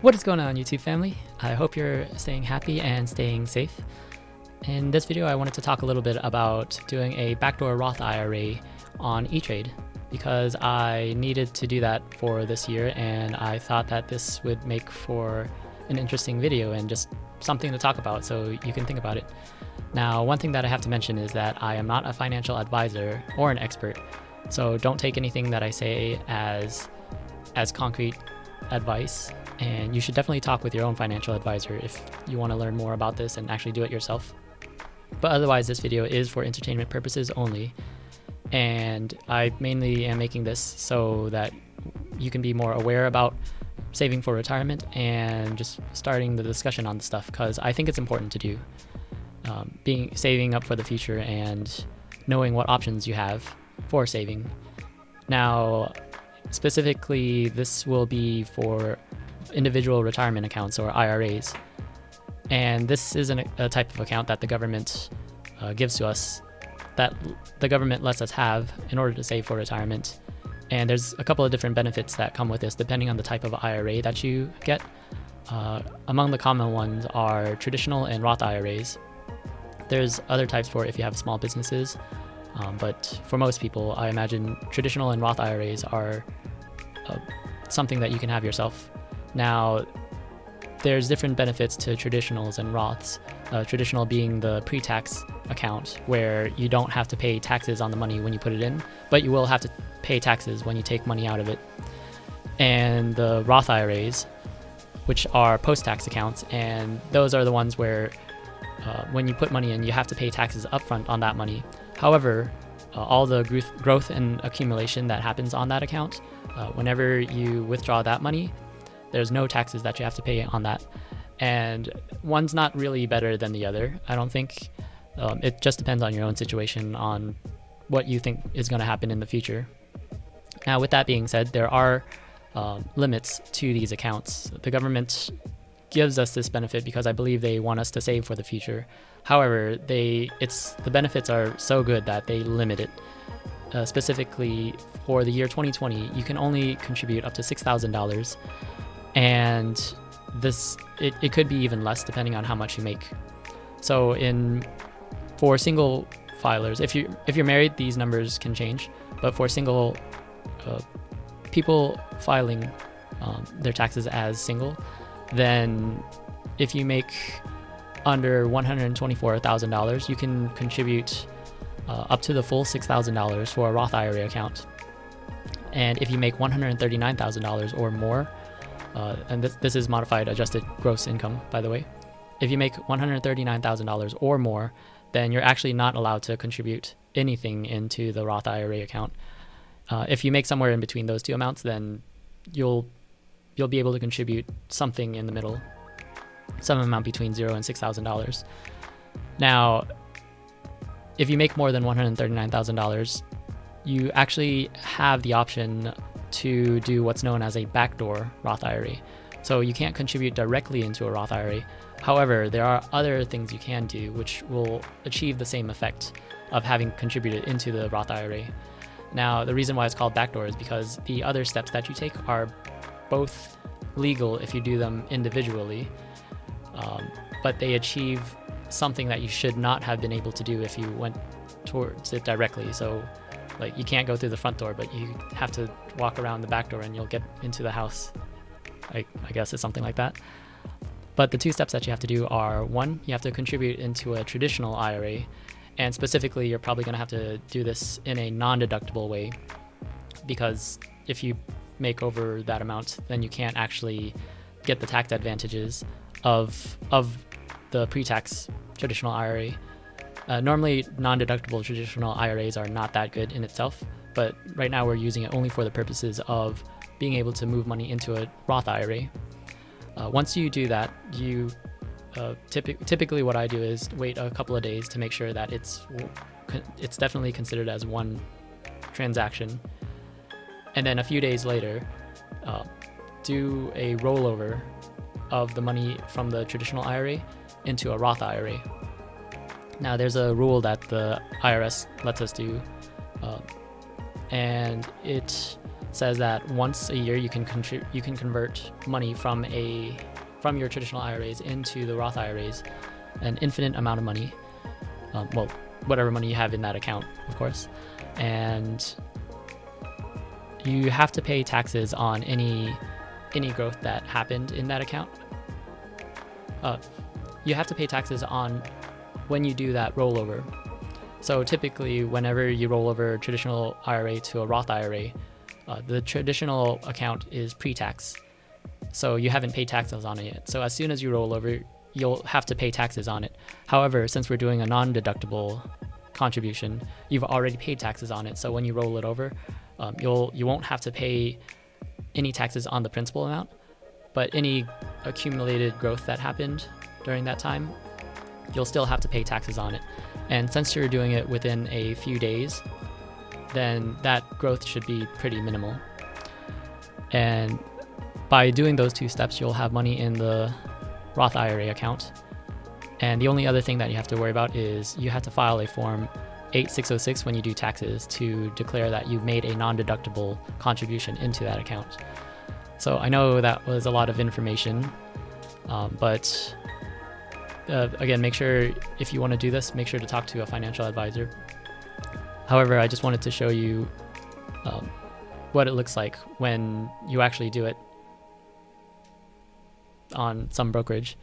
What is going on, YouTube family? I hope you're staying happy and staying safe. In this video, I wanted to talk a little bit about doing a backdoor Roth IRA on E-Trade because I needed to do that for this year, and I thought that this would make for an interesting video and just something to talk about so you can think about it. Now, one thing that I have to mention is that I am not a financial advisor or an expert, so don't take anything that I say as concrete advice. And you should definitely talk with your own financial advisor if you want to learn more about this and actually do it yourself. But otherwise, this video is for entertainment purposes only. And I mainly am making this so that you can be more aware about saving for retirement and just starting the discussion on the stuff, because I think it's important to do. Saving up for the future and knowing what options you have for saving. Now, specifically, this will be for individual retirement accounts, or IRAs, and this is a type of account that the government gives to us, that the government lets us have in order to save for retirement. And there's a couple of different benefits that come with this depending on the type of IRA that you get. Among the common ones are traditional and Roth IRAs. There's other types for if you have small businesses, but for most people, I imagine traditional and Roth IRAs are something that you can have yourself. Now, there's different benefits to traditionals and Roths. Traditional being the pre-tax account, where you don't have to pay taxes on the money when you put it in, but you will have to pay taxes when you take money out of it. And the Roth IRAs, which are post-tax accounts, and those are the ones where when you put money in, you have to pay taxes upfront on that money. However, all the growth and accumulation that happens on that account, whenever you withdraw that money, there's no taxes that you have to pay on that. And one's not really better than the other, I don't think. It just depends on your own situation, on what you think is going to happen in the future. Now, with that being said, there are limits to these accounts. The government gives us this benefit because I believe they want us to save for the future. However, the benefits are so good that they limit it. Specifically, for the year 2020, you can only contribute up to $6,000. And it could be even less depending on how much you make. So for single filers, if you're married, these numbers can change. But for single people filing their taxes as single, then if you make under $124,000, you can contribute up to the full $6,000 for a Roth IRA account. And if you make $139,000 or more, and this is modified adjusted gross income, by the way. If you make $139,000 or more, then you're actually not allowed to contribute anything into the Roth IRA account. If you make somewhere in between those two amounts, then you'll be able to contribute something in the middle, some amount between $0 and $6,000. Now, if you make more than $139,000, you actually have the option to do what's known as a backdoor Roth IRA. So you can't contribute directly into a Roth IRA. However, there are other things you can do which will achieve the same effect of having contributed into the Roth IRA. Now, the reason why it's called backdoor is because the other steps that you take are both legal if you do them individually, but they achieve something that you should not have been able to do if you went towards it directly. So, like, you can't go through the front door, but you have to walk around the back door and you'll get into the house. I guess it's something like that. But the two steps that you have to do are, one, you have to contribute into a traditional IRA, and specifically, you're probably going to have to do this in a non-deductible way, because if you make over that amount, then you can't actually get the tax advantages of the pre-tax traditional IRA. Normally, non-deductible traditional IRAs are not that good in itself, but right now we're using it only for the purposes of being able to move money into a Roth IRA. Once you do that, you typically what I do is wait a couple of days to make sure that it's definitely considered as one transaction, and then a few days later, do a rollover of the money from the traditional IRA into a Roth IRA. Now, there's a rule that the IRS lets us do, and it says that once a year you can convert money from your traditional IRAs into the Roth IRAs, an infinite amount of money. Well, whatever money you have in that account, of course. And you have to pay taxes on any growth that happened in that account. You have to pay taxes on when you do that rollover. So typically, whenever you roll over a traditional IRA to a Roth IRA, the traditional account is pre-tax. So you haven't paid taxes on it yet. So as soon as you roll over, you'll have to pay taxes on it. However, since we're doing a non-deductible contribution, you've already paid taxes on it. So when you roll it over, you won't have to pay any taxes on the principal amount, but any accumulated growth that happened during that time, you'll still have to pay taxes on it. And since you're doing it within a few days, then that growth should be pretty minimal. And by doing those two steps, you'll have money in the Roth IRA account. And the only other thing that you have to worry about is you have to file a Form 8606 when you do taxes to declare that you made a non-deductible contribution into that account. So I know that was a lot of information, but again, make sure if you want to do this, make sure to talk to a financial advisor. However, I just wanted to show you what it looks like when you actually do it on some brokerage.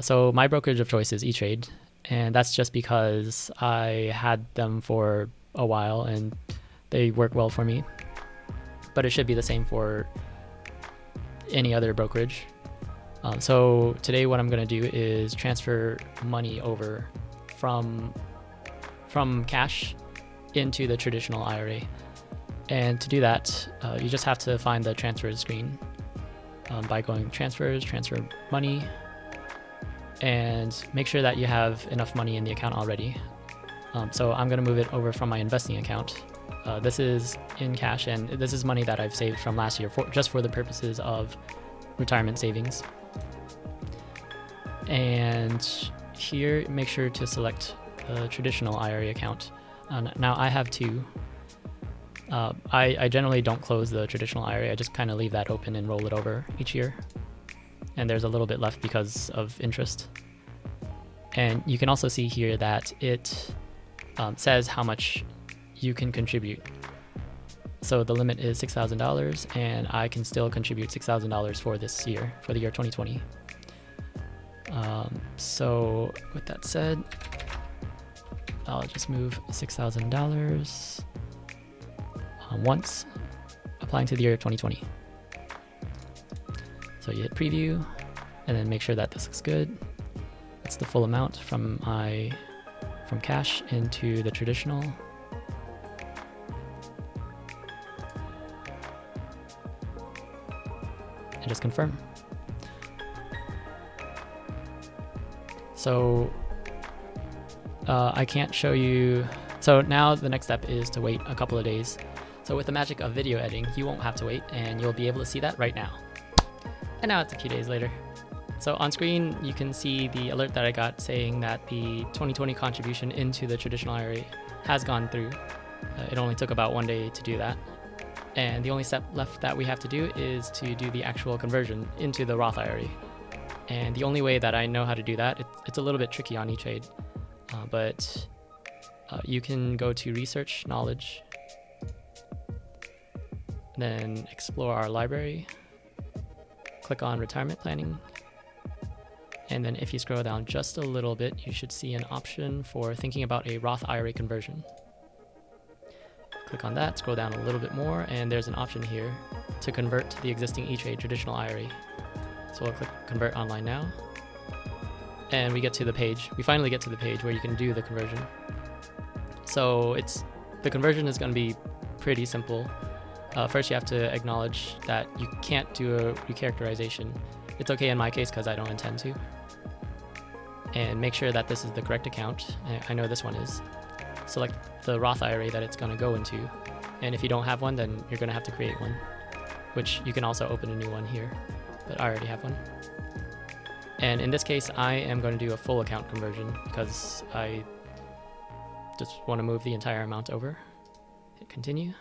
So my brokerage of choice is E-Trade, and that's just because I had them for a while and they work well for me. But it should be the same for any other brokerage. So today what I'm going to do is transfer money over from cash into the traditional IRA. And to do that, you just have to find the transfers screen by going transfers, transfer money, and make sure that you have enough money in the account already. So I'm going to move it over from my investing account. This is in cash, and this is money that I've saved from last year just for the purposes of retirement savings. And here, make sure to select the traditional IRA account. Now I have two. I generally don't close the traditional IRA. I just kind of leave that open and roll it over each year. And there's a little bit left because of interest. And you can also see here that it says how much you can contribute. So the limit is $6,000, and I can still contribute $6,000 for this year, for the year 2020. So with that said, I'll just move $6,000 once, applying to the year 2020. So you hit preview, and then make sure that this looks good. It's the full amount from cash into the traditional. And just confirm. So I can't show you. So now the next step is to wait a couple of days. So with the magic of video editing, you won't have to wait, and you'll be able to see that right now. And now it's a few days later. So on screen, you can see the alert that I got saying that the 2020 contribution into the traditional IRA has gone through. It only took about 1 day to do that. And the only step left that we have to do is to do the actual conversion into the Roth IRA. And the only way that I know how to do that, it's a little bit tricky on E-Trade, but you can go to Research Knowledge, then explore our library, click on Retirement Planning, and then if you scroll down just a little bit, you should see an option for thinking about a Roth IRA conversion. Click on that, scroll down a little bit more, and there's an option here to convert the existing E-Trade traditional IRA. So we'll click Convert Online Now, and we get to the page. We finally get to the page where you can do the conversion. So the conversion is going to be pretty simple. First, you have to acknowledge that you can't do a recharacterization. It's okay in my case because I don't intend to. And make sure that this is the correct account. I know this one is. Select the Roth IRA that it's going to go into. And if you don't have one, then you're going to have to create one, which you can also open a new one here, but I already have one. And in this case, I am going to do a full account conversion because I just want to move the entire amount over. Hit continue.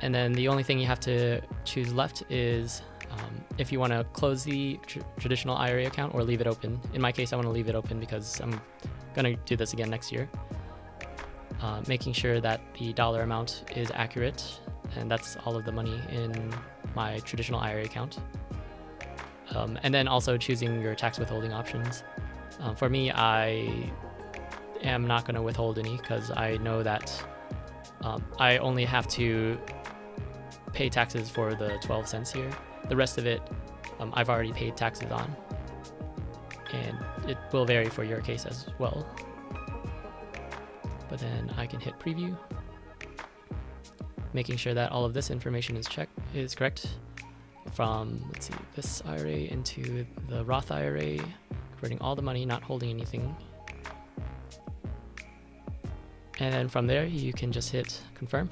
And then the only thing you have to choose left is if you want to close the traditional IRA account or leave it open. In my case, I want to leave it open because I'm going to do this again next year. Making sure that the dollar amount is accurate, and that's all of the money in my traditional IRA account. And then also choosing your tax withholding options. For me, I am not going to withhold any because I know that I only have to pay taxes for the 12 cents here. The rest of it, I've already paid taxes on, and it will vary for your case as well. But then I can hit preview, making sure that all of this information is correct. From, let's see, this IRA into the Roth IRA, converting all the money, not holding anything. And then from there, you can just hit confirm.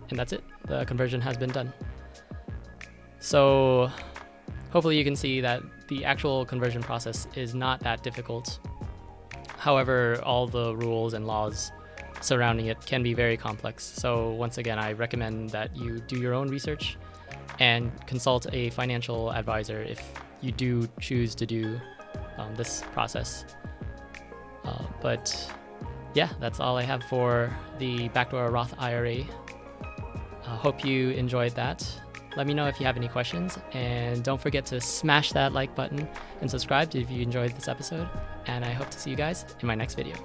And that's it. The conversion has been done. So hopefully you can see that the actual conversion process is not that difficult. However, all the rules and laws surrounding it can be very complex. So once again, I recommend that you do your own research and consult a financial advisor if you do choose to do this process. But yeah, that's all I have for the Backdoor Roth IRA. Hope you enjoyed that. Let me know if you have any questions, and don't forget to smash that like button and subscribe if you enjoyed this episode, and I hope to see you guys in my next video.